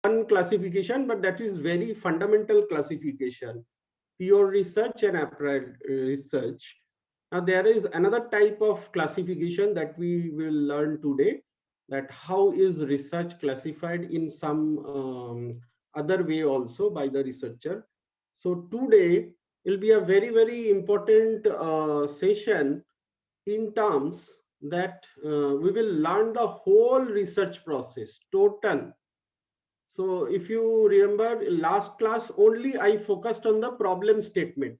one classification, but that is very fundamental classification: pure research and applied research. Now there is another type of classification that we will learn today, that how is research classified in some other way also by the researcher. So today will be a very important session in terms that we will learn the whole research process total. So if you remember last class, only I focused on the problem statement,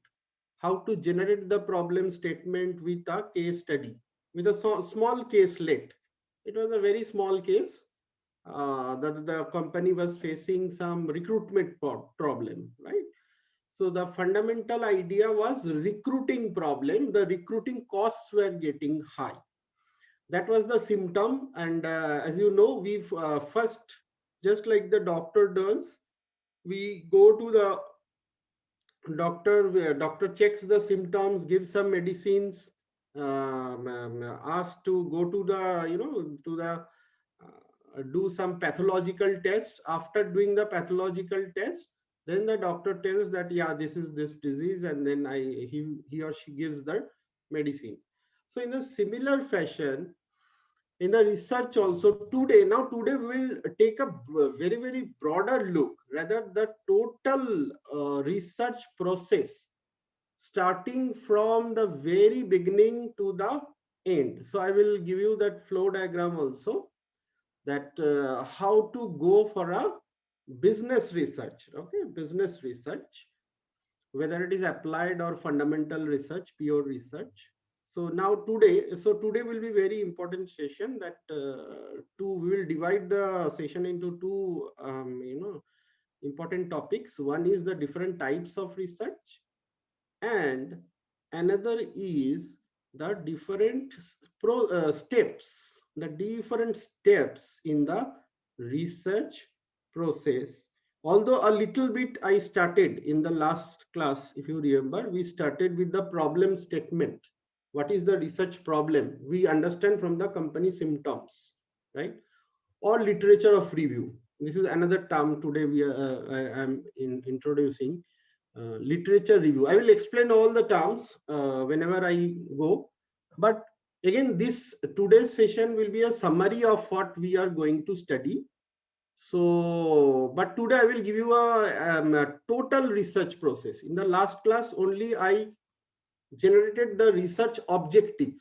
how to generate the problem statement with a case study, with a small case let. It was a very small case that the company was facing some recruitment problem, right? So the fundamental idea was recruiting problem. The recruiting costs were getting high. That was the symptom. And as you know, we first, just like the doctor does, we go to the doctor, where doctor checks the symptoms, gives some medicines, asked to go to the, to the do some pathological test. After doing the pathological test, then the doctor tells that, yeah, this is this disease, and then he or she gives the medicine. So in a similar fashion, in the research also today, today we will take a very broader look, rather the total research process, starting from the very beginning to the end. So I will give you that flow diagram also, that how to go for a business research. Okay, business research, whether it is applied or fundamental research, pure research. So now today will be very important session, that we will divide the session into two important topics. One is the different types of research, and another is the different steps, the different steps in the research process. Although a little bit I started in the last class, if you remember, we started with the problem statement. What is the research problem? We understand from the company symptoms, right? Or literature of review. This is another term today I am introducing, literature review. I will explain all the terms whenever I go. But again, this today's session will be a summary of what we are going to study. So, but today I will give you a total research process. In the last class, only I generated the research objective.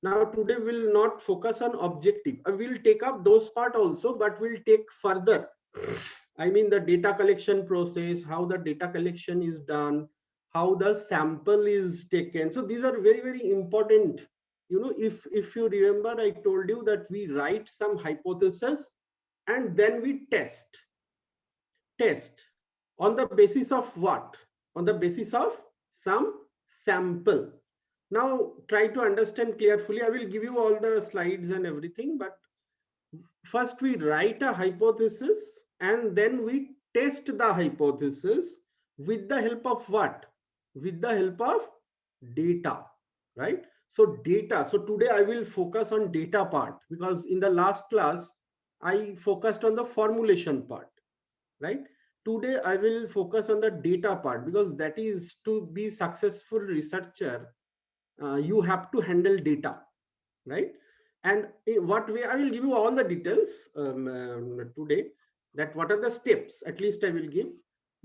Now, today we'll not focus on objective. I will take up those part also, but we'll take further. I mean, the data collection process, how the data collection is done, how the sample is taken. So these are very important. If you remember, I told you that we write some hypothesis and then we test on the basis of what? On the basis of some sample. Now try to understand carefully. I will give you all the slides and everything, but first we write a hypothesis and then we test the hypothesis with the help of what? With the help of data, right? So data. So today I will focus on data part, because in the last class I focused on the formulation part, right? Today I will focus on the data part, because that is, to be successful researcher, you have to handle data, right? And in what way, I will give you all the details today, that what are the steps, at least I will give.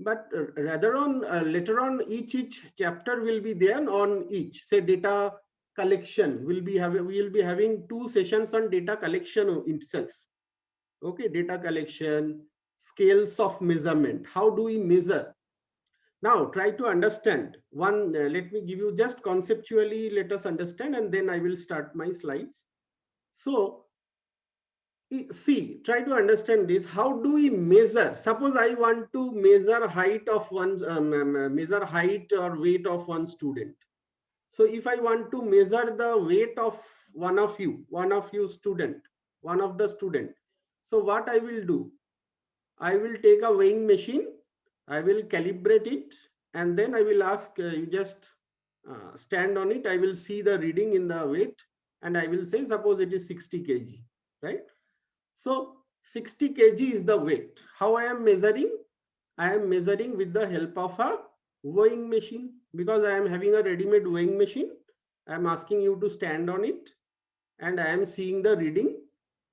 But rather on later on, each chapter will be there on each. Say data collection, we will be having two sessions on data collection itself. Okay, data collection, scales of measurement, how do we measure? Now try to understand one. Let me give you just conceptually, let us understand, and then I will start my slides. So see, try to understand this. How do we measure? Suppose I want to measure height of one's measure height or weight of one student. So if I want to measure the weight of one of you student, one of the student, so what I will do? I will take a weighing machine, I will calibrate it, and then I will ask you just stand on it. I will see the reading in the weight, and I will say, suppose it is 60 kg, right? So 60 kg is the weight. How I am measuring? I am measuring with the help of a weighing machine, because I am having a ready-made weighing machine. I am asking you to stand on it and I am seeing the reading.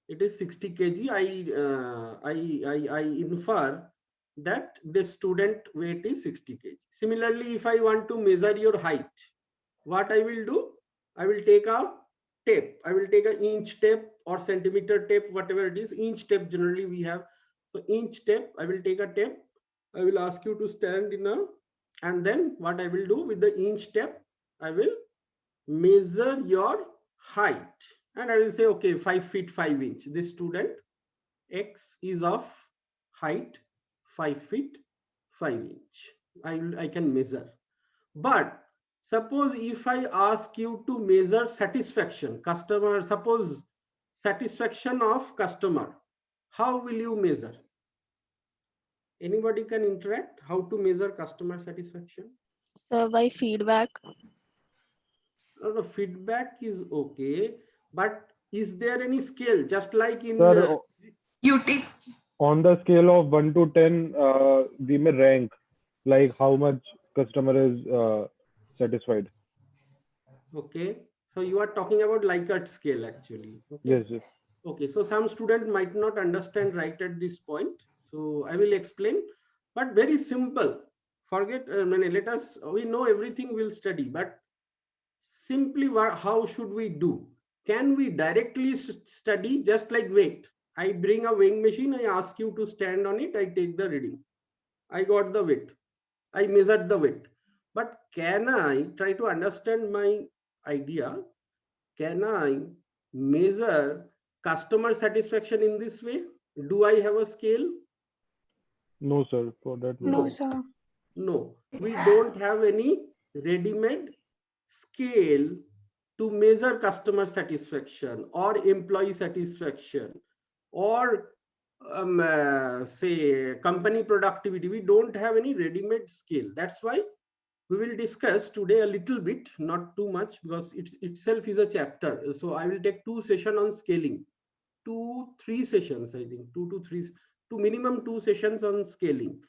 It is 60 kg. I infer that the student weight is 60 kg. Similarly, if I want to measure your height, what I will do? I will take a tape. I will take an inch tape or centimeter tape, whatever it is. Inch tape generally we have. So inch tape, I will take a tape. I will ask you to stand in a, and then what I will do with the inch tape, I will measure your height. And I will say, okay, 5 feet 5 inch. This student X is of height 5 feet 5 inch. I can measure. But suppose if I ask you to measure satisfaction, customer, suppose satisfaction of customer, how will you measure? Anybody can interact? How to measure customer satisfaction? So by feedback. The feedback is okay, but is there any scale? Just like in Sir, UT. on the scale of 1 to 10, we may rank like how much customer is satisfied. okay, so you are talking about Likert scale actually. Okay. Yes, yes. Okay, so some student might not understand right at this point. So I will explain, but very simple. Forget, let us, we know everything we'll study, but simply how should we do? Can we directly study just like weight? I bring a weighing machine, I ask you to stand on it, I take the reading. I got the weight. I measured the weight. But can I try to understand my idea? Can I measure customer satisfaction in this way? Do I have a scale? No, sir. For that, we No, don't. sir. No, we don't have any ready-made scale to measure customer satisfaction or employee satisfaction or say company productivity. We don't have any ready-made scale. That's why we will discuss today a little bit, not too much, because it itself is a chapter. So I will take 2 sessions on scaling, 2-3 sessions, I think 2 to 3, to minimum 2 sessions on scaling.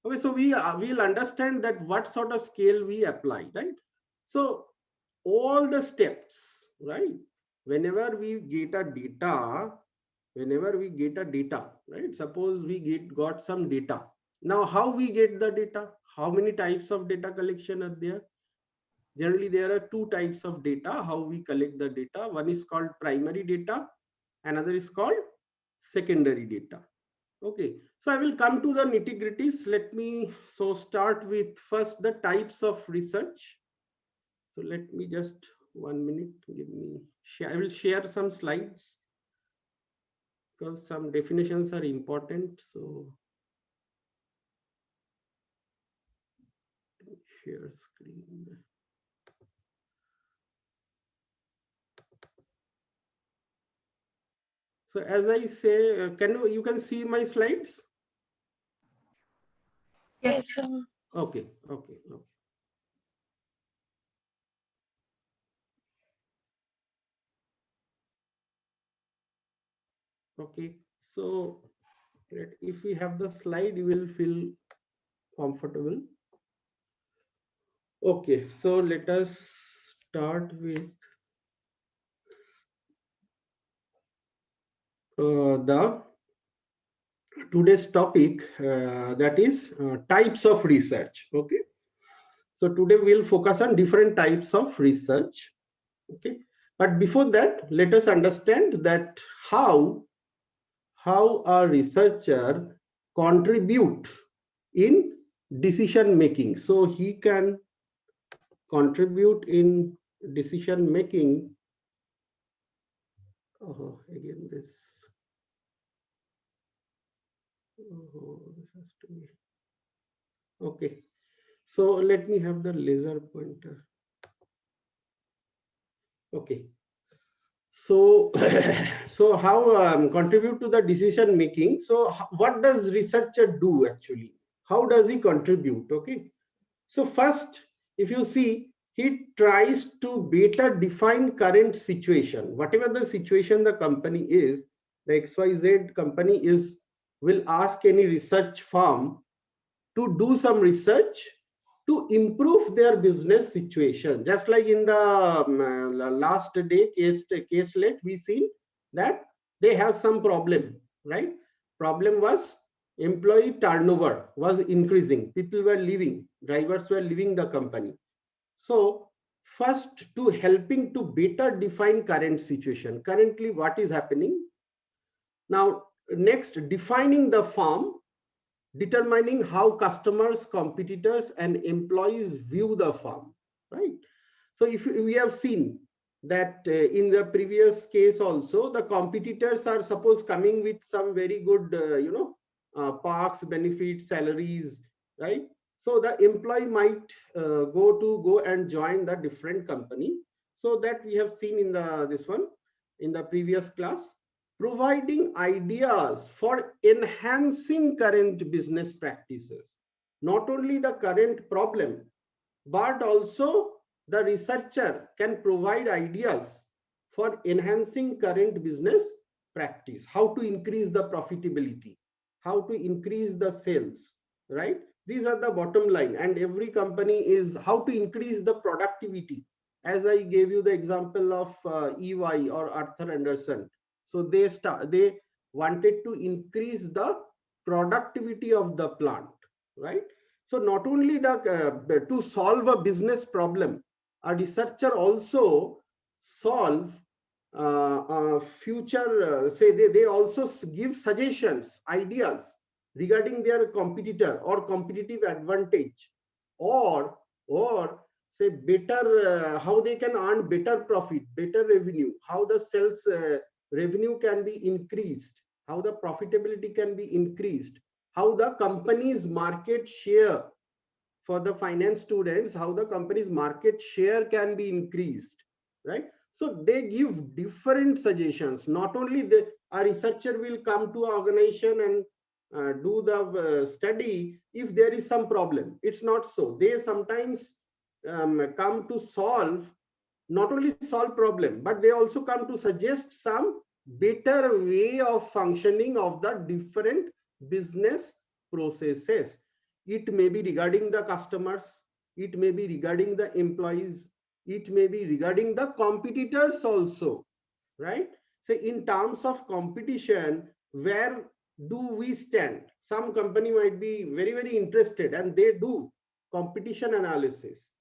Okay, so we will understand that what sort of scale we apply, right? So all the steps, right? Whenever we get a data, right? Suppose we got some data. Now, how we get the data? How many types of data collection are there? Generally, there are 2 types of data, how we collect the data. One is called primary data, another is called secondary data. Okay, so I will come to the nitty-gritties. Let me start with first the types of research. So let me just 1 minute, give me share. I will share some slides because some definitions are important. So share screen. So as I say, you can see my slides? Yes. sir. Okay. Okay. So if we have the slide, you will feel comfortable. Okay, so let us start with the today's topic, that is types of research. Okay, so today we'll focus on different types of research. Okay, but before that, let us understand that how a researcher contribute in decision making. So he can contribute in decision making. Oh, again this. Oh, this has to be okay. So let me have the laser pointer. Okay. So, so how contribute to the decision making? So what does researcher do actually? How does he contribute? Okay. So first, if you see, he tries to better define current situation. Whatever the situation the company is, the XYZ company will ask any research firm to do some research to improve their business situation. Just like in the last day caselet, we seen that they have some problem, right? Problem was employee turnover was increasing. People were leaving, drivers were leaving the company. So first, to helping to better define current situation. Currently, what is happening? Now, next, defining the firm, determining how customers, competitors, and employees view the firm, right? So if we have seen that in the previous case also, the competitors are suppose coming with some very good, parks, benefits, salaries, right? So the employee might go and join the different company. So that we have seen in this one in the previous class, providing ideas for enhancing current business practices. Not only the current problem, but also the researcher can provide ideas for enhancing current business practice, how to increase the profitability, how to increase the sales, right? These are the bottom line. And every company is how to increase the productivity. As I gave you the example of EY or Arthur Andersen. So they wanted to increase the productivity of the plant, right? So not only to solve a business problem, a researcher also solve future, say they also give suggestions, ideas regarding their competitor or competitive advantage, or say better how they can earn better profit, better revenue, how the sales revenue can be increased, how the profitability can be increased, how the company's market share, for the finance students, how the company's market share can be increased, right? So they give different suggestions. Not only a researcher will come to an organization and do the study if there is some problem. It's not so. They sometimes come to solve, not only solve problem, but they also come to suggest some better way of functioning of the different business processes. It may be regarding the customers, it may be regarding the employees, it may be regarding the competitors also, right? So in terms of competition, where do we stand? Some company might be very, very interested and they do competition analysis.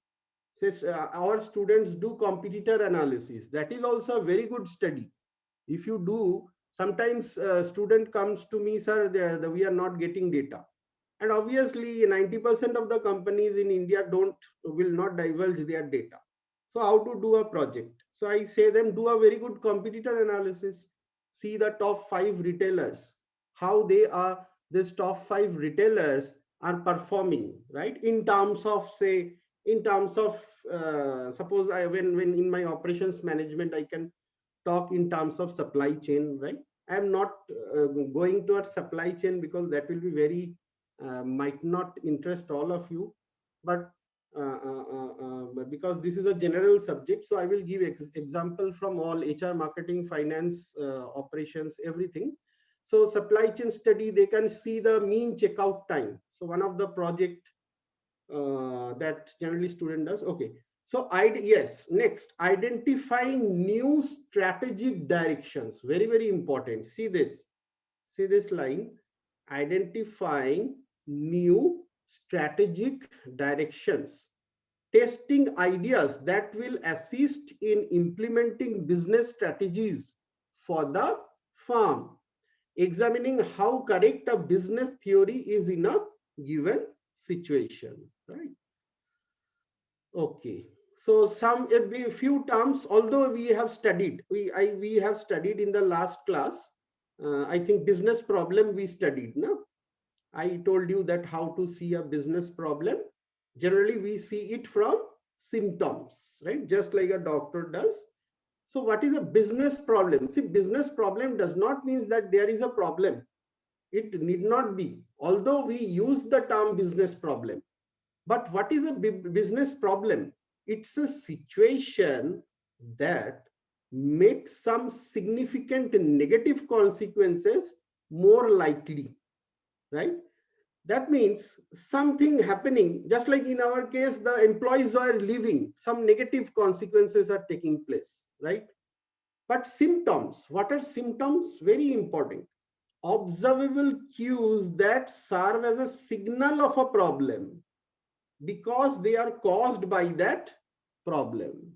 Says our students do competitor analysis. That is also a very good study. If you do, sometimes student comes to me, sir, we are not getting data. And obviously 90% of the companies in India will not divulge their data. So how to do a project? So I say them, do a very good competitor analysis. See the top 5 retailers, how these top 5 retailers are performing, right? In terms of, say, in terms of, suppose when in my operations management, I can talk in terms of supply chain, right? I am not going towards supply chain because that will be very, might not interest all of you, but because this is a general subject, so I will give example from all HR, marketing, finance, operations, everything. So supply chain study, they can see the mean checkout time. So one of the project that generally student does. Okay. So yes, next, identifying new strategic directions. Very, very important. See this line, identifying new strategic directions, testing ideas that will assist in implementing business strategies for the firm, examining how correct a business theory is in a given situation, right? Okay. So a few terms, although we have studied, we have studied in the last class. I think business problem we studied. No, I told you that how to see a business problem. Generally, we see it from symptoms, right? Just like a doctor does. So what is a business problem? See, business problem does not mean that there is a problem. It need not be. Although we use the term business problem. But what is a business problem? It's a situation that make some significant negative consequences more likely, right? That means something happening, just like in our case, the employees are leaving, some negative consequences are taking place, right? But symptoms, what are symptoms? Very important. Observable cues that serve as a signal of a problem because they are caused by that problem,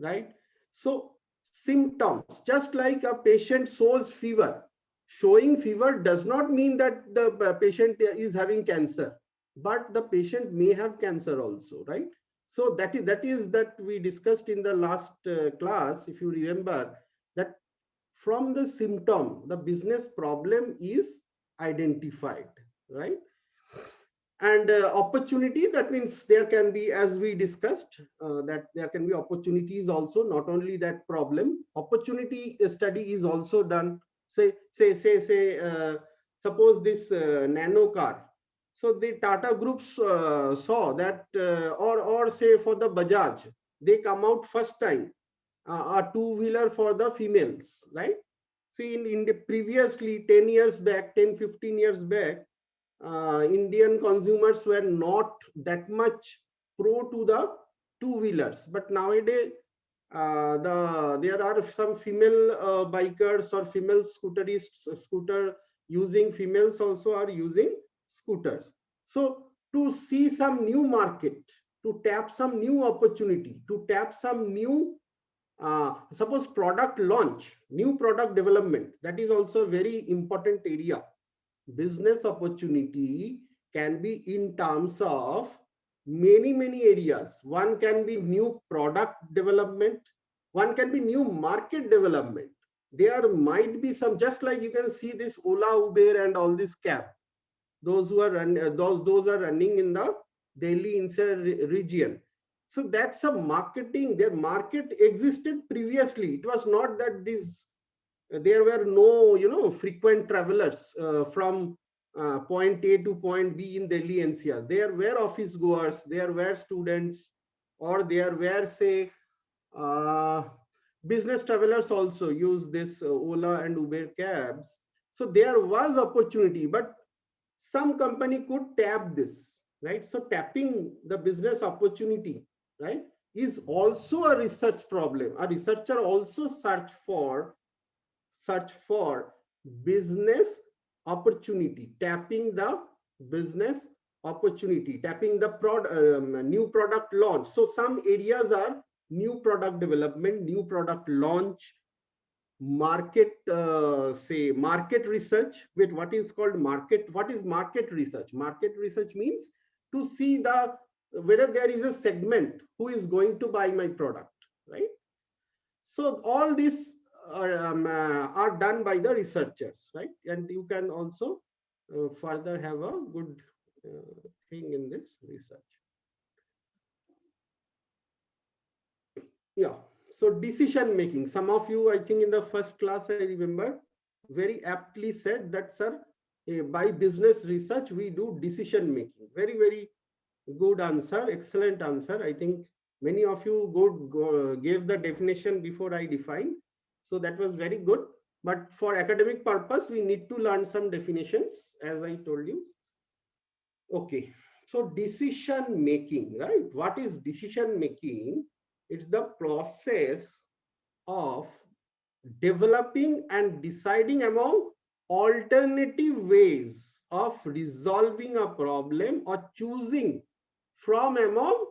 right? So symptoms, just like a patient shows fever, showing fever does not mean that the patient is having cancer, but the patient may have cancer also, right? So that we discussed in the last class, if you remember, that from the symptom the business problem is identified, right? And opportunity, that means there can be, as we discussed, that there can be opportunities also, not only that problem. Opportunity study is also done. Suppose this nano car, so the Tata groups saw that, or say for the Bajaj, they come out first time a two-wheeler for the females, right? See, in the previously 10 years back, 10-15 years back, Indian consumers were not that much pro to the two-wheelers, but nowadays there are some female bikers or female scooter using, females also are using scooters. So to see some new market, to tap some new opportunity, to tap some new suppose product launch, new product development, that is also a very important area. Business opportunity can be in terms of many areas. One can be new product development, one can be new market development. There might be some, just like you can see this Ola, Uber and all this cab, those who are those are running in the Delhi NCR region. So that's a marketing. Their market existed previously. It was not that this there were no frequent travelers from point A to point B in Delhi NCR. There were office goers, there were students, or there were, say, uh, business travelers also use this Ola and Uber cabs. So there was opportunity, but some company could tap this, right? So tapping the business opportunity, right, is also a research problem. A researcher also search for business opportunity, tapping the business opportunity, tapping the new product launch. So some areas are new product development, new product launch, market, say market research. With what is called market, what is market research? Market research means to see the whether there is a segment who is going to buy my product, right? So all these are done by the researchers, right? And you can also further have a good thing in this research. Yeah. So decision making. Some of you, I think in the first class, I remember, very aptly said that, sir, by business research, we do decision making. Very good answer. Excellent answer. I think many of you gave the definition before I defined. So that was very good. But for academic purpose, we need to learn some definitions, as I told you. Okay. So decision making, right? What is decision making? It's the process of developing and deciding among alternative ways of resolving a problem or choosing from among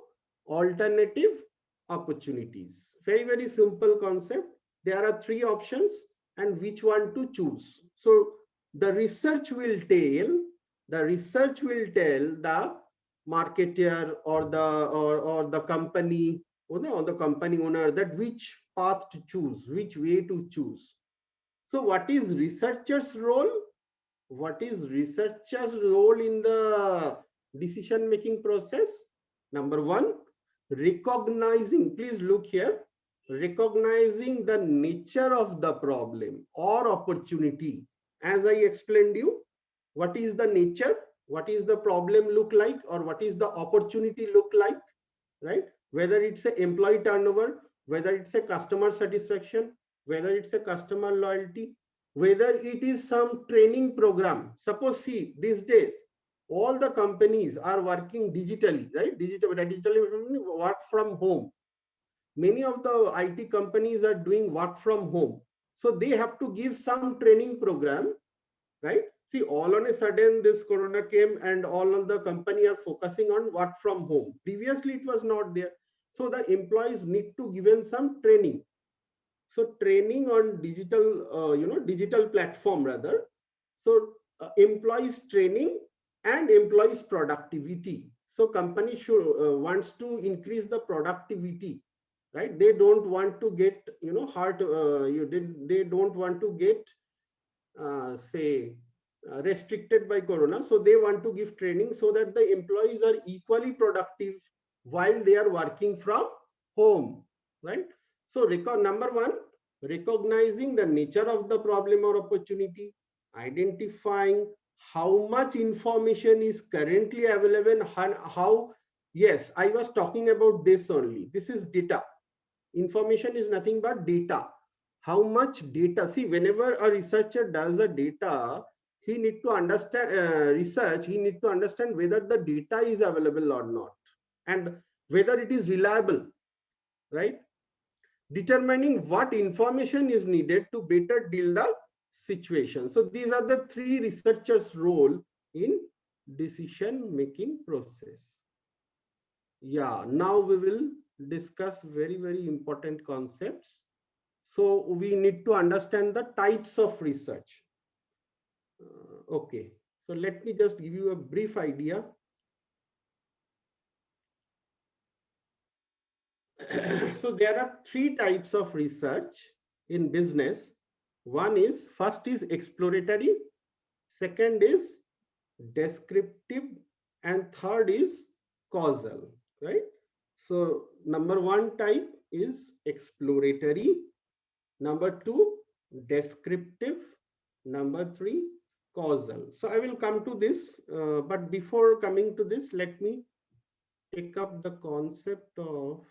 alternative opportunities. Very simple concept. There are three options and which one to choose. So the research will tell the marketer or the company, or the company owner, that which path to choose, which way to choose. So what is researcher's role? What is researcher's role in the decision making process? Number one, recognizing, please look here, recognizing the nature of the problem or opportunity. As I explained you, what is the nature, what is the problem look like, or what is the opportunity look like, right? Whether it's an employee turnover, whether it's a customer satisfaction, whether it's a customer loyalty, whether it is some training program. Suppose, see, these days, all the companies are working digitally, right? Digitally work from home. Many of the IT companies are doing work from home. So they have to give some training program, right? See, all on a sudden this corona came and all of the company are focusing on work from home. Previously it was not there. So the employees need to given some training. So training on digital, digital platform rather. So employees training and employees productivity. So company should wants to increase the productivity, right? They don't want to get, they don't want to get restricted by corona. So they want to give training so that the employees are equally productive while they are working from home, right? So number one, recognizing the nature of the problem or opportunity, identifying how much information is currently available, how, yes, I was talking about this only. This is data. Information is nothing but data. How much data? See, whenever a researcher does a data, he need to understand research. He need to understand whether the data is available or not, and whether it is reliable, right? Determining what information is needed to better deal the situation. So these are the three researchers' role in decision-making process. Yeah, now we will discuss very, very important concepts. So we need to understand the types of research. Okay, so let me just give you a brief idea. So there are three types of research in business. First is exploratory, second is descriptive, and third is causal, right? So number one type is exploratory, number two, descriptive, number three, causal. So I will come to this, but before coming to this, let me take up the concept of,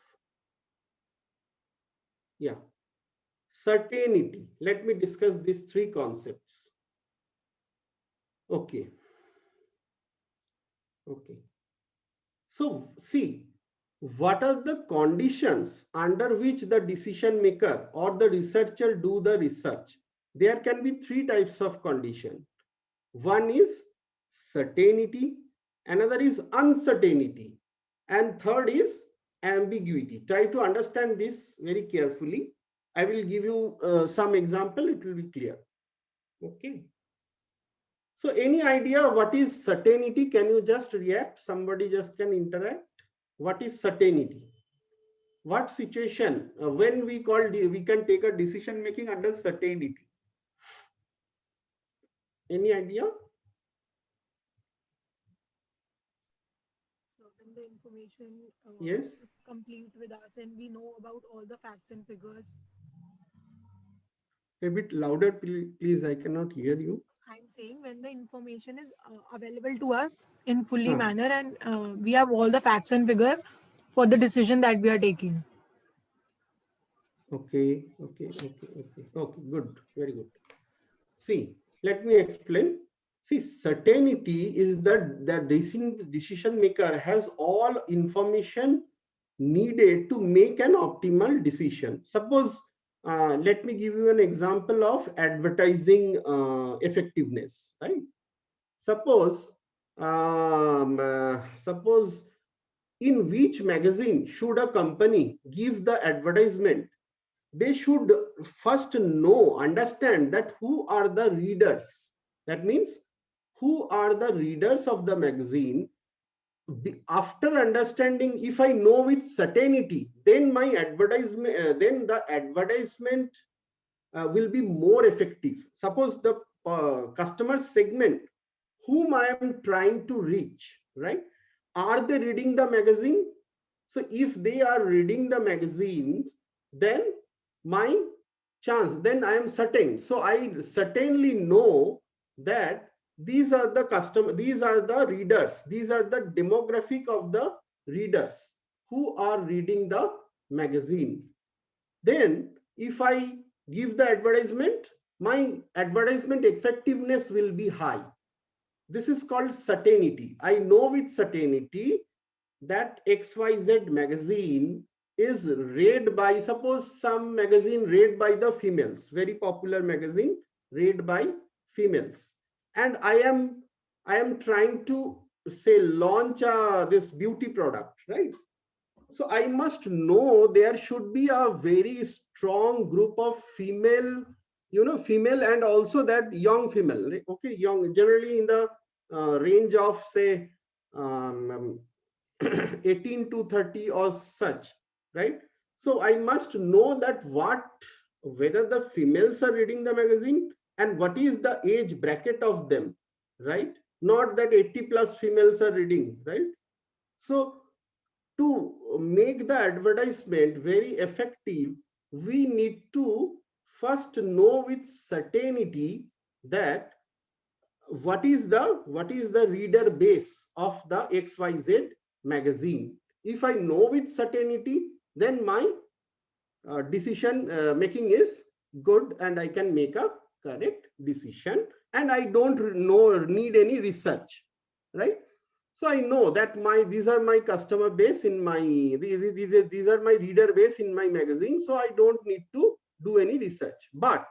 certainty. Let me discuss these three concepts. Okay. So see, what are the conditions under which the decision maker or the researcher do the research? There can be three types of condition. One is certainty, another is uncertainty, and third is ambiguity. Try to understand this very carefully. I will give you some example, it will be clear. Okay. So any idea what is certainty? Can you just react? Somebody just can interact. What is certainty? What situation when we can take a decision making under certainty? Any idea? So when the information Yes. is complete with us and we know about all the facts and figures. A bit louder, please. I cannot hear you. I'm saying when the information is available to us in fully manner and we have all the facts and figure for the decision that we are taking. Okay, good, very good. See, let me explain. See, certainty is that the decision maker has all information needed to make an optimal decision. Suppose, let me give you an example of advertising effectiveness, right? Suppose, in which magazine should a company give the advertisement? They should first understand that who are the readers. That means who are the readers of the magazine. After understanding, if I know with certainty, then my advertisement, then the advertisement will be more effective. Suppose the customer segment whom I am trying to reach, right? Are they reading the magazine? So if they are reading the magazines, then my chance, then I am certain. So I certainly know that these are the these are the readers, these are the demographic of the readers who are reading the magazine. then if I give the advertisement, my advertisement effectiveness will be high. This is called certainty. I know with certainty that XYZ magazine is read by, suppose some magazine read by the females, very popular magazine read by females, and I am trying to say launch this beauty product, right? So I must know there should be a very strong group of female, female, and also that young female, okay, young, generally in the range of say 18 to 30 or such, right? So I must know that whether the females are reading the magazine and what is the age bracket of them, right? Not that 80 plus females are reading, right? So to make the advertisement very effective, we need to first know with certainty that what is the reader base of the XYZ magazine. If I know with certainty, then my decision making is good and I can make a correct decision, and I don't need any research, right? So I know that these are my customer base in my, these are my reader base in my magazine, so I don't need to do any research. But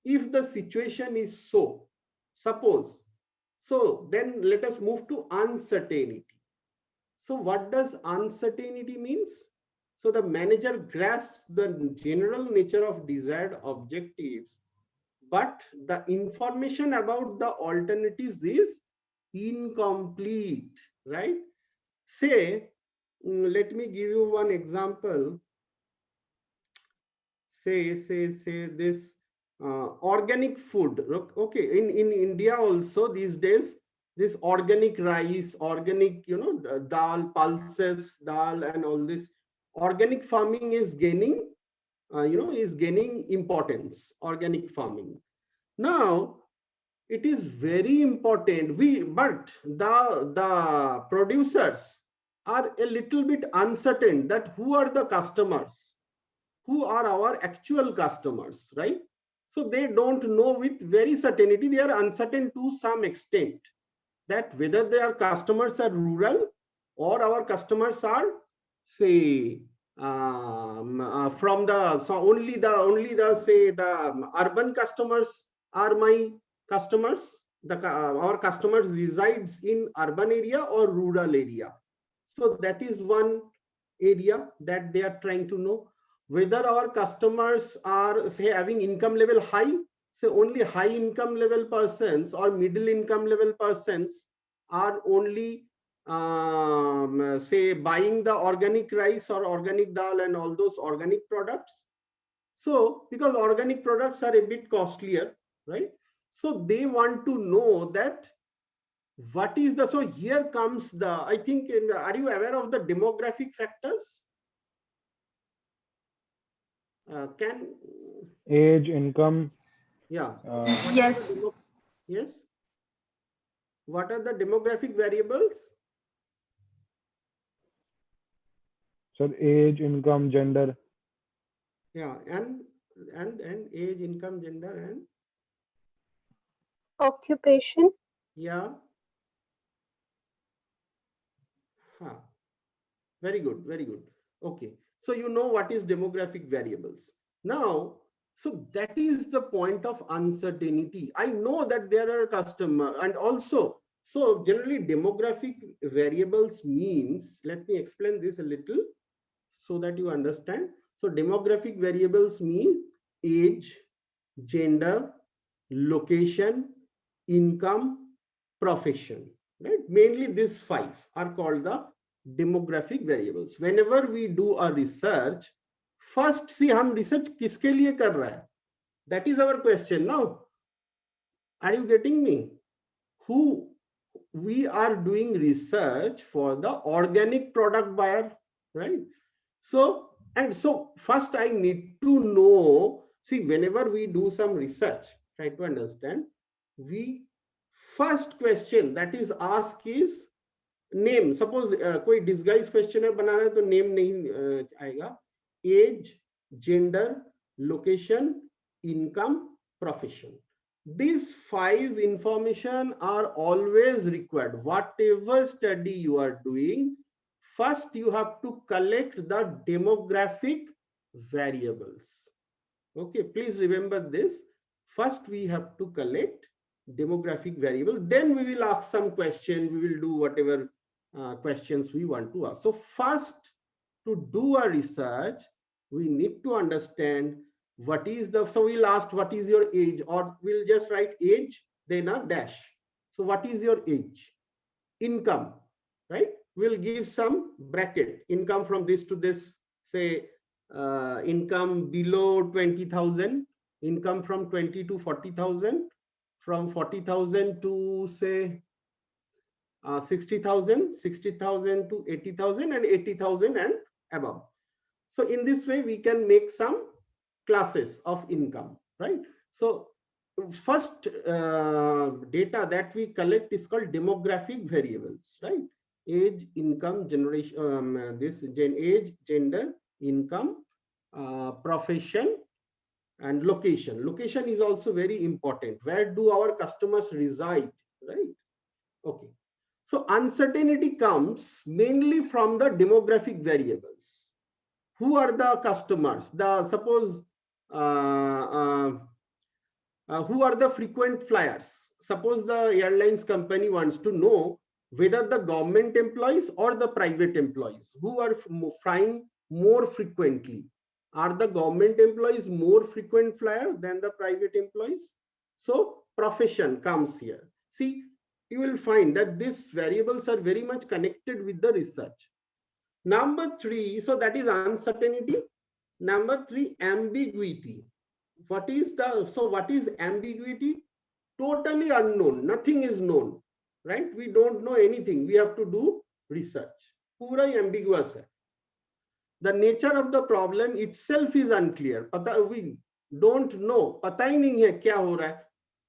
if the situation is so, suppose, so then let us move to uncertainty. So what does uncertainty means? So the manager grasps the general nature of desired objectives, but the information about the alternatives is incomplete, right? Say, let me give you one example. Say this organic food. Okay, in India also these days, this organic rice, organic, dal, pulses, dal, and all this organic farming is gaining, is gaining importance. Organic farming. Now, it is very important. But the producers are a little bit uncertain that who are the customers, who are our actual customers, right? So they don't know with very certainty. They are uncertain to some extent that whether their customers are rural or our customers are, say, from the, so only the say the urban customers are my customers, our customers resides in urban area or rural area. So that is one area that they are trying to know. Whether our customers are, say, having income level high, say only high income level persons or middle income level persons are only say buying the organic rice or organic dal and all those organic products. So because organic products are a bit costlier, right? So they want to know that what is the, so here comes the, I think, are you aware of the demographic factors? Can Age, income. Yeah. Yes. Yes. What are the demographic variables? So age, income, gender. Yeah, and age, income, gender, and Occupation. yeah. Huh. Very good, very good. Okay. So you know what is demographic variables. Now, so that is the point of uncertainty. I know that there are customer, and also, so generally demographic variables means, let me explain this a little so that you understand. So demographic variables mean age, gender, location, income, profession, right? Mainly these 5 are called the demographic variables. Whenever we do a research, first see हम research किसके लिए कर रहा है? That is our question now. Are you getting me? Who we are doing research for the organic product buyer, right? So, and so first I need to know, see, whenever we do some research, try to understand, we first question that is asked is name. Suppose कोई disguise questionnaire बना रहा है तो name नहीं आएगा, age, gender, location, income, profession. These 5 information are always required. Whatever study you are doing, first you have to collect the demographic variables. Okay, please remember this. First we have to collect demographic variable, then we will ask some question, we will do whatever questions we want to ask. So first, to do a research, we need to understand what is the, so we'll ask what is your age, or we'll just write age, then a dash. So what is your age? Income, right? We'll give some bracket, income from this to this, say income below 20,000, income from 20 to 40,000, from 40,000 to say 60,000, 60,000 to 80,000, and 80,000 and above. So in this way, we can make some classes of income, right? So first data that we collect is called demographic variables, right? Age, income, generation, age, gender, income, profession, and location. Location is also very important. Where do our customers reside, right? Okay. So uncertainty comes mainly from the demographic variables. Who are the customers? Suppose who are the frequent flyers? Suppose the airlines company wants to know whether the government employees or the private employees who are flying more frequently. Are the government employees more frequent flyer than the private employees? So profession comes here. See, you will find that these variables are very much connected with the research. Number 3, so that is uncertainty. Number 3, ambiguity. What is ambiguity? Totally unknown. Nothing is known, right? We don't know anything. We have to do research. Pura ambiguous hai. The nature of the problem itself is unclear. We don't know. Pata hi nahi hai kya ho raha hai.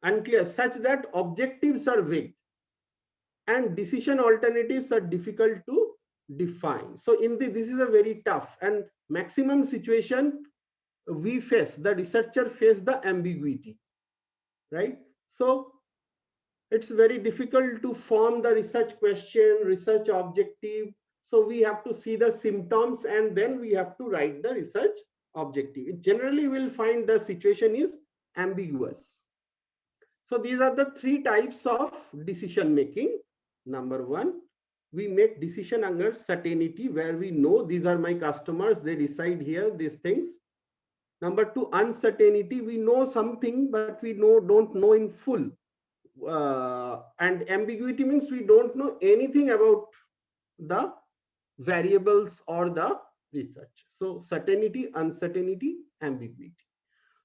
Unclear, such that objectives are vague and decision alternatives are difficult to define. So this is a very tough and maximum situation we face, the researcher face the ambiguity, right? So it's very difficult to form the research question, research objective. So we have to see the symptoms and then we have to write the research objective. It generally will find the situation is ambiguous. So these are the 3 types of decision making. Number 1, we make decision under certainty, where we know these are my customers, they reside here, these things. Number 2, uncertainty, we know something but we don't know in full. And ambiguity means we don't know anything about the variables or the research. So certainty, uncertainty, ambiguity.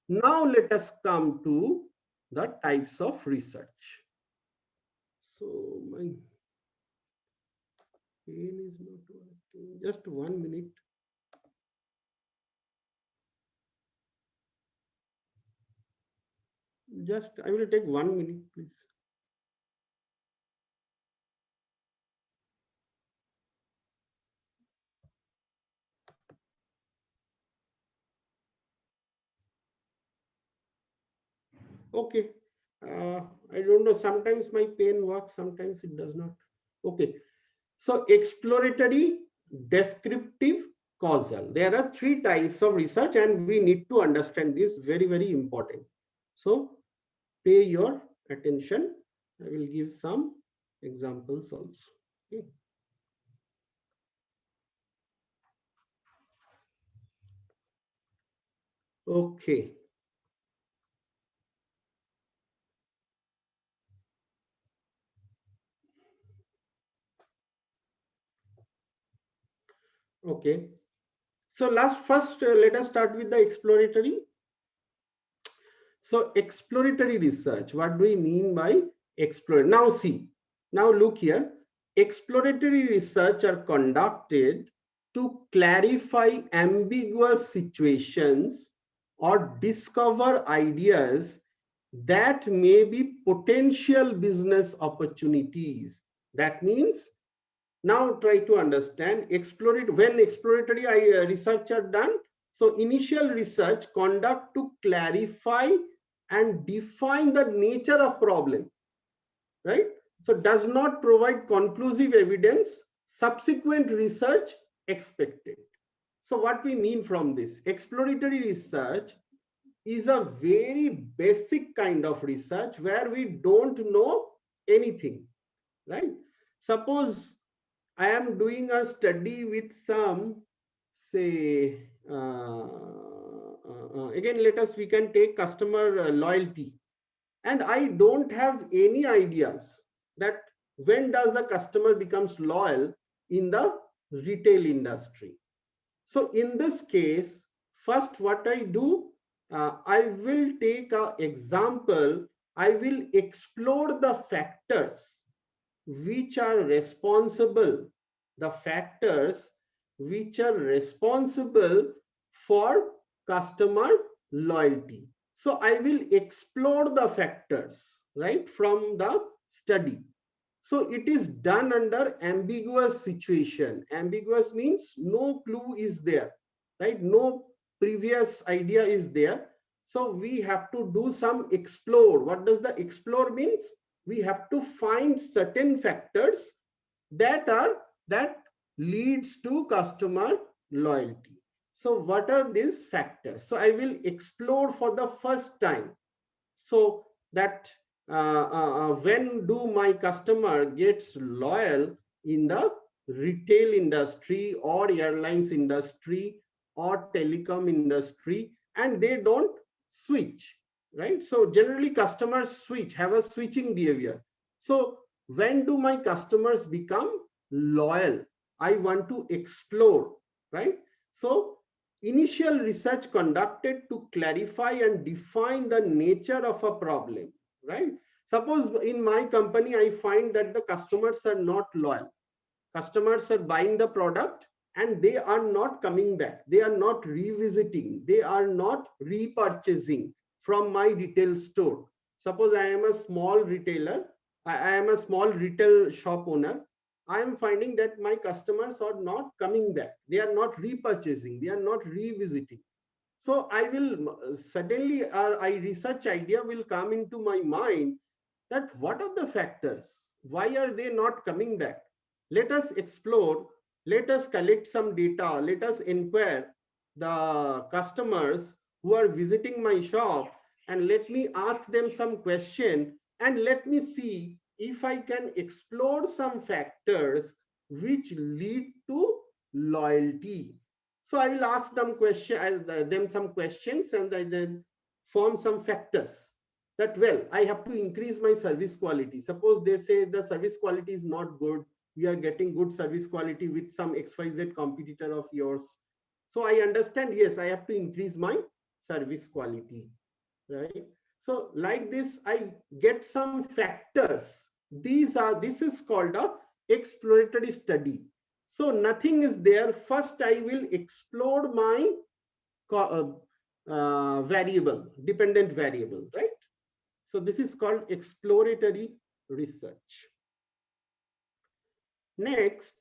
Now let us come to the types of research. So my pen is not working. Just 1 minute. I will take 1 minute, please. Okay. I don't know. Sometimes my pen works, sometimes it does not. Okay. So exploratory, descriptive, causal. There are 3 types of research and we need to understand this, very, very important. So pay your attention. I will give some examples also. Okay. Okay. Okay. So first, let us start with the exploratory. So exploratory research, what do we mean by exploratory? Now see, now look here. Exploratory research are conducted to clarify ambiguous situations or discover ideas that may be potential business opportunities. That means, now try to understand, when exploratory research are done, So initial research conduct to clarify and define the nature of problem, right? So does not provide conclusive evidence, subsequent research expected. So what we mean from this, exploratory research is a very basic kind of research where we don't know anything, right? Suppose I am doing a study with some, say, again, we can take customer loyalty, and I don't have any ideas that when does a customer becomes loyal in the retail industry. So in this case, first what I do, I will take an example. I will explore the factors which are responsible, the factors which are responsible for customer loyalty. So I will explore the factors, right, from the study. So it is done under ambiguous situation. Ambiguous means no clue is there, right? No previous idea is there. So we have to do some explore. What does the explore means? We have to find certain factors that leads to customer loyalty. So what are these factors? So I will explore for the first time. So that when do my customer gets loyal in the retail industry or airlines industry or telecom industry, and they don't switch, right? So generally customers switch, have a switching behavior. So when do my customers become loyal? I want to explore, right? So initial research conducted to clarify and define the nature of a problem, right? Suppose in my company, I find that the customers are not loyal. Customers are buying the product and they are not coming back. They are not revisiting. They are not repurchasing from my retail store. Suppose I am a small retailer. I am a small retail shop owner. I am finding that my customers are not coming back. They are not repurchasing. They are not revisiting. So I will suddenly, I research idea will come into my mind that what are the factors? Why are they not coming back? Let us explore. Let us collect some data. Let us inquire the customers who are visiting my shop, and let me ask them some question, and let me see if I can explore some factors which lead to loyalty. So I will ask them some questions, and I then form some factors that, well, I have to increase my service quality. Suppose they say the service quality is not good. We are getting good service quality with some XYZ competitor of yours. So I understand, yes, I have to increase my service quality, right? So like this, I get some factors. This is called a exploratory study. So nothing is there. First, I will explore my variable, dependent variable, right? So this is called exploratory research. Next,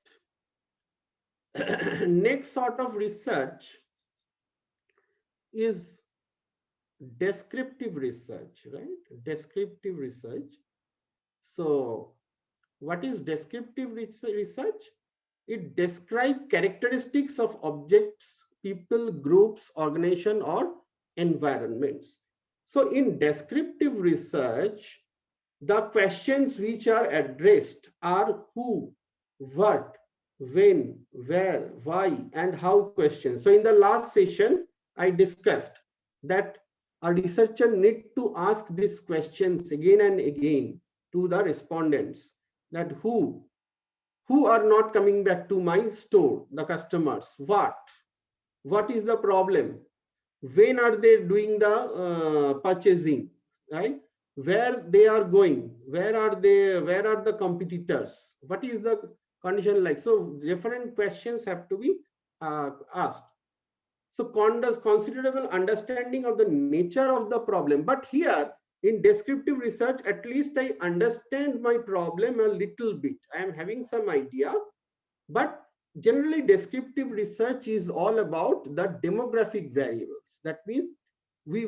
next sort of research is descriptive research, right? Descriptive research. So what is descriptive research? It describes characteristics of objects, people, groups, organization, or environments. So in descriptive research, the questions which are addressed are who, what, when, where, why, and how questions. So in the last session, I discussed that a researcher need to ask these questions again and again to the respondents, that who are not coming back to my store, the customers, what is the problem, when are they doing the purchasing, right? Where they are going, where are the competitors, what is the condition like. So different questions have to be asked. So considerable understanding of the nature of the problem. But here in descriptive research, at least I understand my problem a little bit. I am having some idea, but generally descriptive research is all about the demographic variables. That means we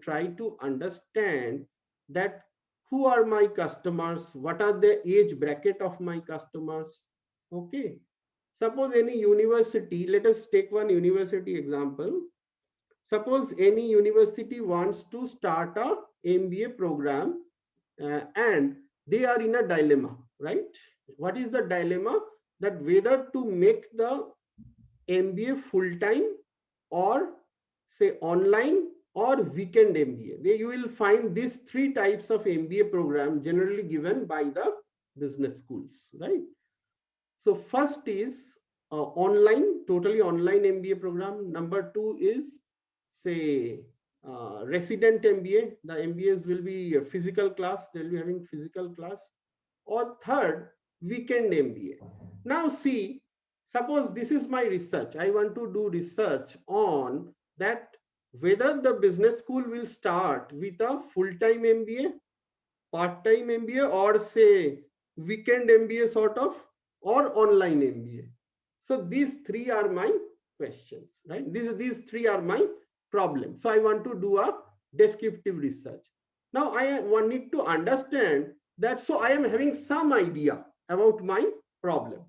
try to understand that who are my customers, what are the age bracket of my customers. Okay, suppose any university, let us take one university example. Suppose any university wants to start a MBA program, and they are in a dilemma, right? What is the dilemma? That whether to make the MBA full time, or say online, or weekend MBA. You will find these three types of MBA program generally given by the business schools, right? So first is online, totally online MBA program. Number two is, say, resident MBA. The MBAs will be a physical class. They'll be having physical class. Or third, weekend MBA. Now see, suppose this is my research. I want to do research on that whether the business school will start with a full-time MBA, part-time MBA, or say weekend MBA sort of, or online MBA. So these three are my questions, right? These three are my problems. So I want to do a descriptive research. Now I need to understand that, so I am having some idea about my problem,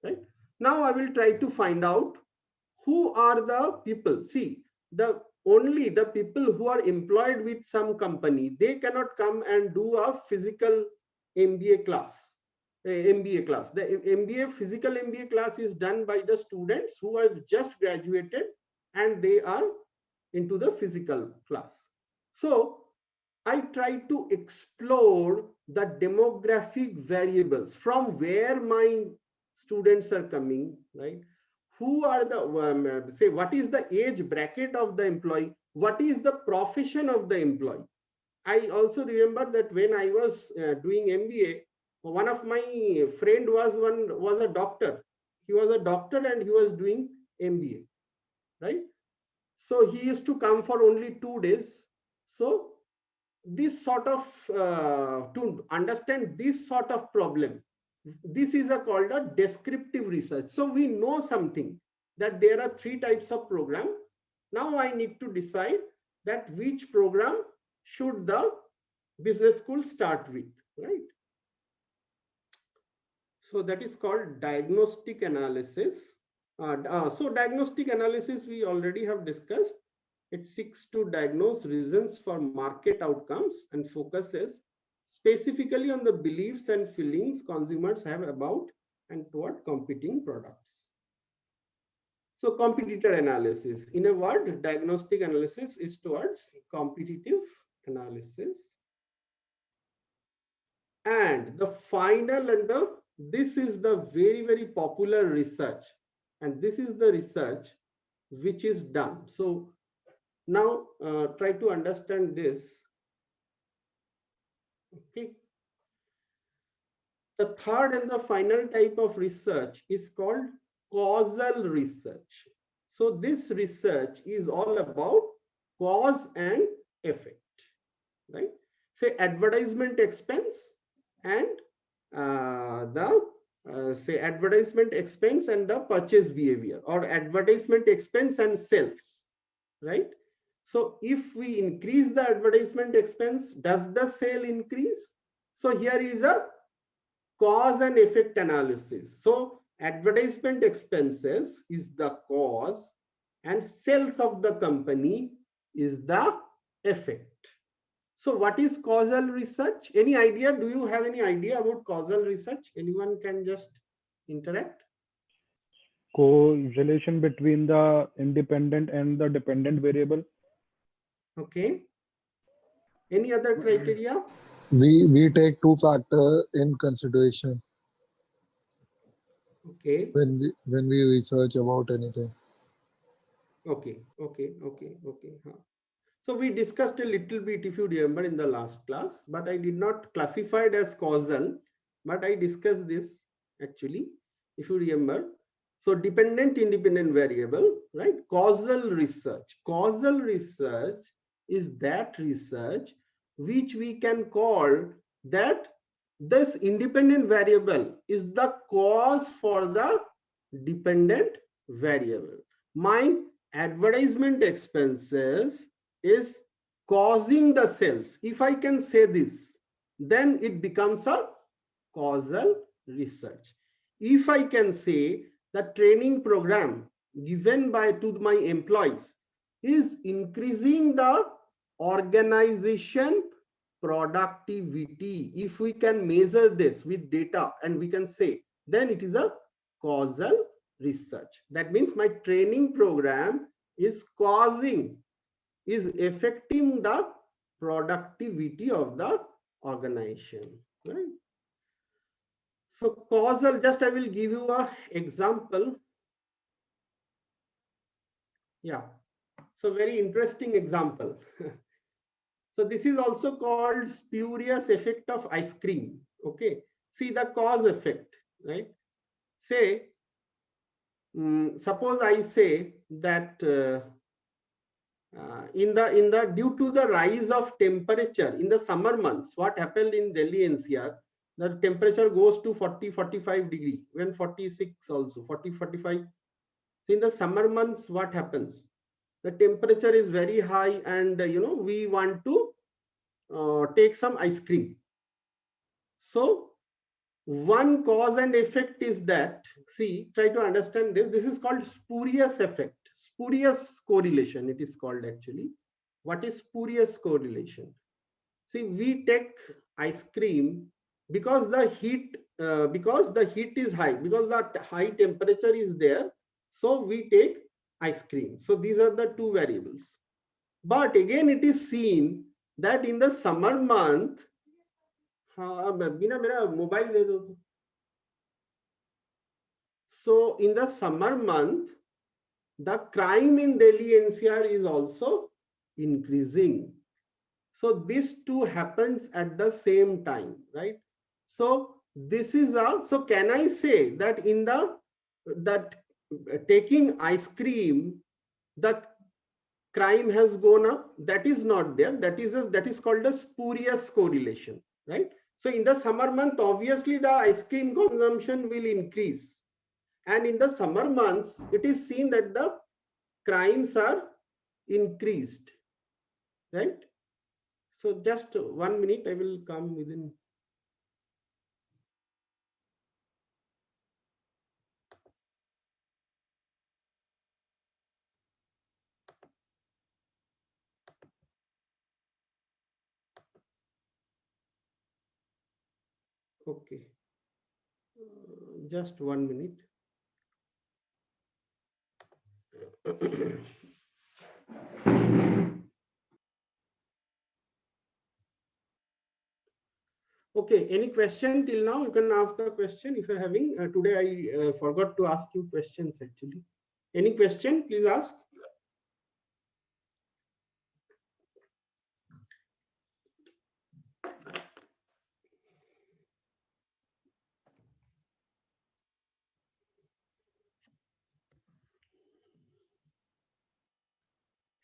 right? Now I will try to find out who are the people. See, only the people who are employed with some company, they cannot come and do a physical MBA class. MBA class. The physical MBA class is done by the students who are just graduated and they are into the physical class. So I try to explore the demographic variables from where my students are coming, right? Who are the, say, what is the age bracket of the employee? What is the profession of the employee? I also remember that when I was doing MBA, one of my friend was a doctor. He was a doctor and he was doing MBA, right? So he used to come for only 2 days. So this sort of, to understand this sort of problem, this is called a descriptive research. So we know something, that there are 3 types of program. Now I need to decide that which program should the business school start with, right? So that is called diagnostic analysis. So diagnostic analysis we already have discussed. It seeks to diagnose reasons for market outcomes and focuses specifically on the beliefs and feelings consumers have about and toward competing products. So competitor analysis. In a word, diagnostic analysis is towards competitive analysis. And the final this is the very, very popular research. And this is the research which is done. So now try to understand this. Okay. The third and the final type of research is called causal research. So this research is all about cause and effect, right? Say advertisement expense and say advertisement expense and the purchase behavior, or advertisement expense and sales, right? So if we increase the advertisement expense, does the sale increase? So here is a cause and effect analysis. So advertisement expenses is the cause and sales of the company is the effect. So what is causal research? Any idea? Do you have any idea about causal research? Anyone can just interact? Correlation between the independent and the dependent variable. Okay. Any other criteria? We take 2 factors in consideration. Okay. When we research about anything. Okay. So we discussed a little bit, if you remember, in the last class, but I did not classify it as causal, but I discussed this actually, if you remember. So dependent, independent variable, right? Causal research. Causal research is that research which we can call that this independent variable is the cause for the dependent variable. My advertisement expenses is causing the sales. If I can say this, then it becomes a causal research. If I can say the training program given to my employees is increasing the organization productivity, if we can measure this with data and we can say, then it is a causal research. That means my training program is affecting the productivity of the organization, right? So causal, just I will give you an example. Yeah, so very interesting example. So this is also called spurious effect of ice cream. Okay, see the cause effect, right? Say, suppose I say that due to the rise of temperature in the summer months, what happened in Delhi NCR, the temperature goes to 40-45 degree, when 46 also 40-45. So in the summer months, what happens? The temperature is very high, and we want to take some ice cream. So one cause and effect is that, see, try to understand this. This is called spurious effect, spurious correlation. It is called actually. What is spurious correlation? See, we take ice cream because the heat is high, because the high temperature is there. So we take ice cream. So these are the two variables. But again, it is seen that in the summer month, so in the summer month, the crime in Delhi NCR is also increasing. So this too happens at the same time, right? So this is so can I say that taking ice cream, the crime has gone up? That is not there. That is called a spurious correlation, right? So in the summer month, obviously the ice cream consumption will increase, and in the summer months, it is seen that the crimes are increased, right? So just 1 minute, I will come within. Okay, just 1 minute. Okay, any question till now? You can ask the question if you're having. Today I forgot to ask you questions actually. Any question, please ask.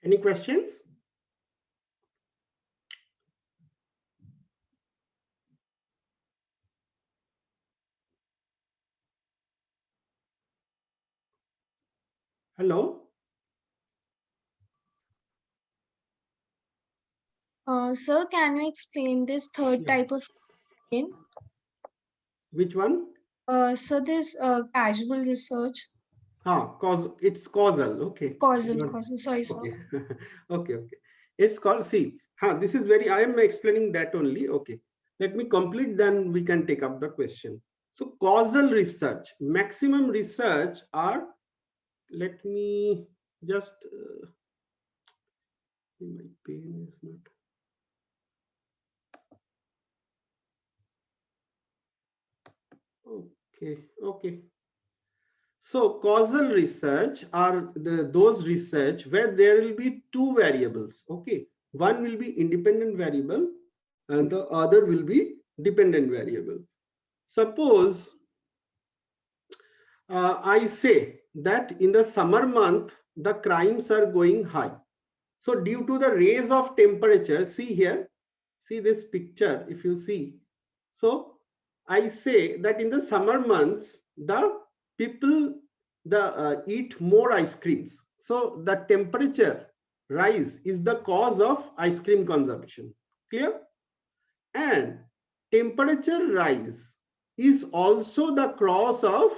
Any questions? Hello? Sir, can you explain this third Yeah. type of again? Which one? So this casual research. Cause it's causal. Okay. Causal, Not- causal. Sorry, sir. Okay. Okay. It's called, see, this is very, I am explaining that only. Okay. Let me complete, then we can take up the question. So causal research, maximum research are, let me just, my pen is not. Okay. So causal research are those research where there will be two variables. Okay, one will be independent variable and the other will be dependent variable. Suppose I say that in the summer month the crimes are going high. So due to the raise of temperature, see here, see this picture if you see. So I say that in the summer months, the people eat more ice creams. So the temperature rise is the cause of ice cream consumption. Clear? And temperature rise is also the cause of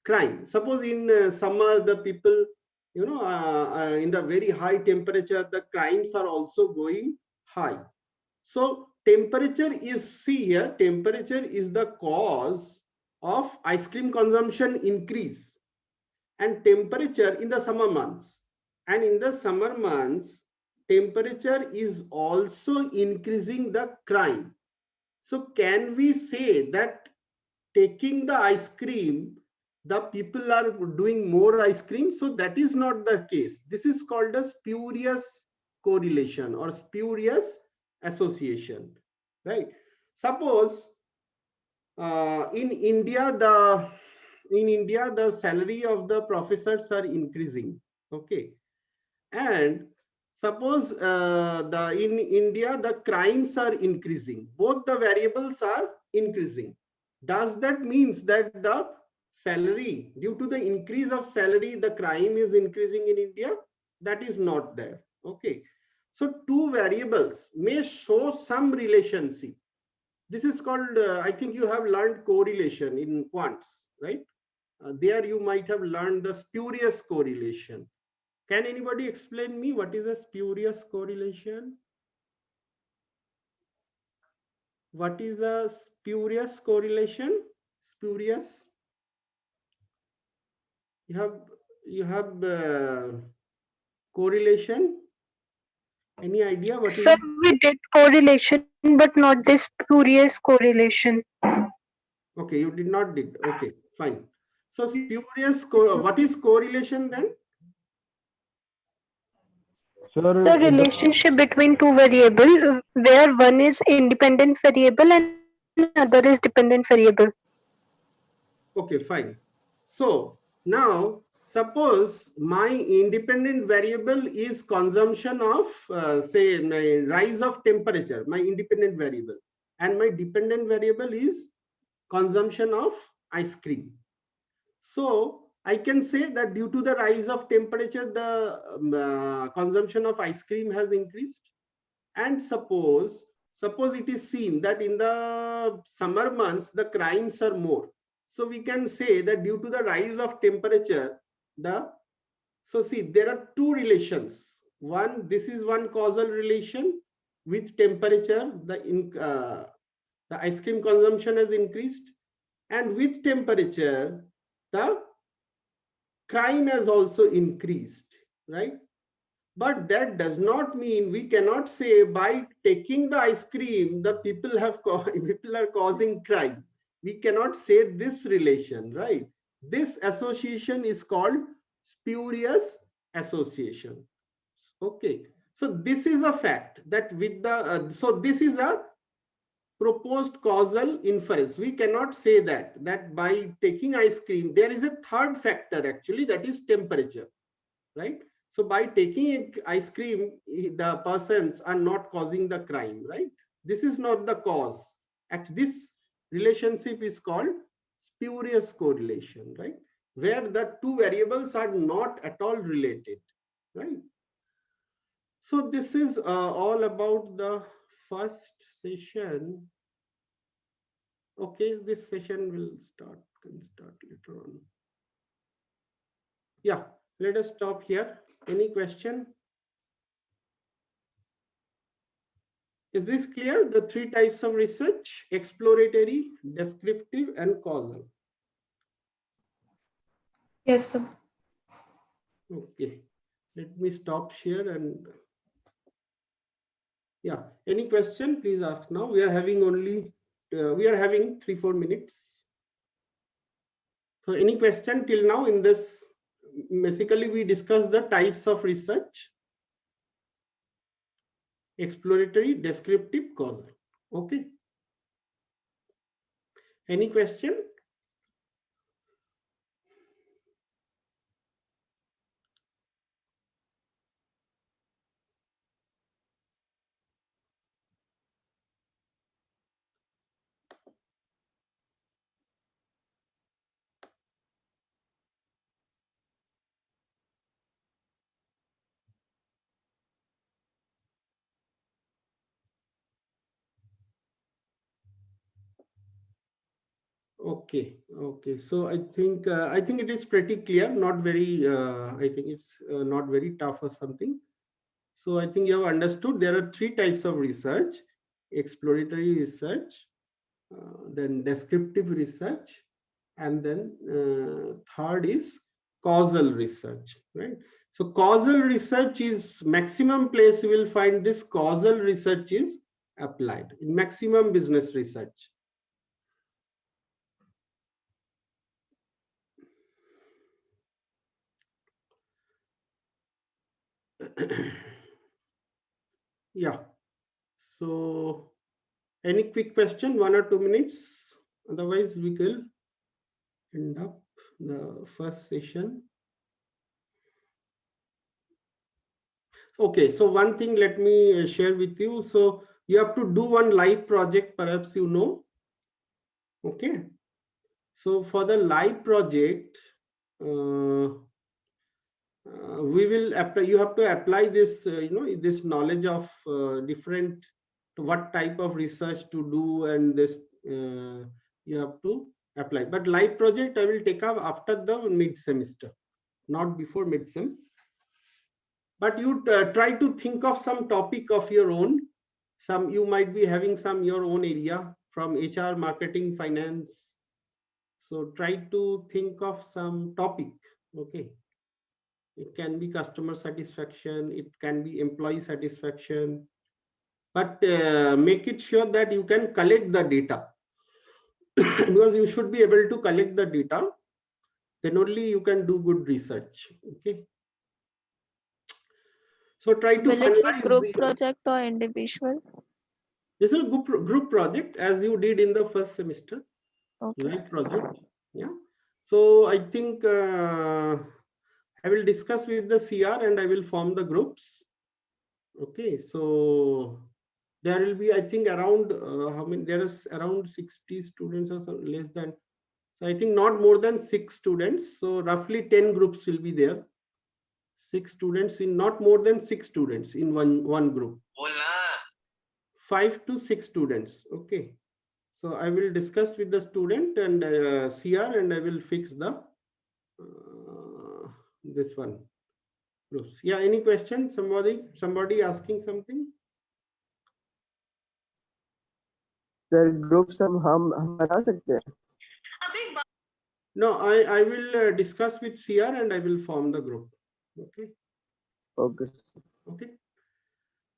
crime. Suppose in summer, the people, in the very high temperature, the crimes are also going high. So temperature is, see here, temperature is the cause of ice cream consumption increase, and temperature in the summer months. And in the summer months, temperature is also increasing the crime. So can we say that taking the ice cream, the people are doing more ice cream? So that is not the case. This is called a spurious correlation or spurious association, right? Suppose in India, the salary of the professors are increasing, okay, and suppose in India the crimes are increasing, both the variables are increasing. Does that means that the salary, due to the increase of salary, the crime is increasing in India? That is not there. Okay, so two variables may show some relationship. This is called, I think you have learned correlation in quants, right? There you might have learned the spurious correlation. Can anybody explain me what is a spurious correlation? What is a spurious correlation? Spurious. You have correlation. Any idea what is Sir, it? we did correlation, but not this spurious correlation. Okay, you did not did. Okay, fine. So spurious. Yes, sir. What is correlation then? Sir, Sir, relationship between two variable where one is independent variable and other is dependent variable. Okay, fine. So now suppose my independent variable is consumption of say rise of temperature, my independent variable, and my dependent variable is consumption of ice cream. So I can say that due to the rise of temperature, the consumption of ice cream has increased. And suppose it is seen that in the summer months the crimes are more. So we can say that due to the rise of temperature, so see, there are two relations. One, this is one causal relation. With temperature, the ice cream consumption has increased, and with temperature, the crime has also increased, right? But that does not mean, we cannot say by taking the ice cream the people are causing crime. We cannot say this relation, right? This association is called spurious association. Okay, so this is a fact that with the so this is a proposed causal inference. We cannot say that by taking ice cream, there is a third factor actually, that is temperature, right? So by taking ice cream, the persons are not causing the crime, right? This is not the cause. This relationship is called spurious correlation, right? Where the two variables are not at all related, right? So this is all about the first session. Okay, this session can start later on. Yeah, let us stop here. Any question? Is this clear? The three types of research: exploratory, descriptive, and causal. Yes, sir. Okay, let me stop here and yeah, any question, please ask now. We are having 3-4 minutes. So any question till now in this? Basically, we discussed the types of research: exploratory, descriptive, causal. Okay. Any question? Okay, okay. So I think it is pretty clear. Not very. I think it's not very tough or something. So I think you have understood there are three types of research: exploratory research, then descriptive research, and then third is causal research, right? So causal research is maximum place you will find this causal research is applied in maximum business research. Yeah. So any quick question, 1 or 2 minutes? Otherwise, we will end up the first session. Okay, so one thing let me share with you. So you have to do one live project, perhaps you know. Okay. So for the live project, we will apply. You have to apply this, this knowledge of different, what type of research to do, and this you have to apply. But live project I will take up after the mid semester, not before mid sem. But you try to think of some topic of your own. Some you might be having some your own area from HR, marketing, finance. So try to think of some topic. Okay. It can be customer satisfaction, it can be employee satisfaction, but make it sure that you can collect the data because you should be able to collect the data, then only you can do good research. Okay. So try to Will it be finalize group project or individual? This is a group project as you did in the first semester. Okay. Live project. Yeah. So I think I will discuss with the CR and I will form the groups. Okay. So there will be, I think, around how many? There is around 60 students or so, less than. So I think not more than 6 students. So roughly 10 groups will be there. 6 students in, not more than 6 students in one group. 5 to 6 students. Okay. So I will discuss with the student and CR, and I will fix the this one groups. Yeah. Any question? Somebody asking something? Sir groups हम बना सकते हैं. No, I will discuss with CR and I will form the group. Okay. Okay. Okay.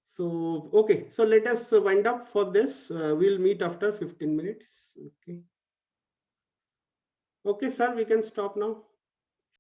So okay. So let us wind up for this. We'll meet after 15 minutes. Okay. Okay, sir. We can stop now.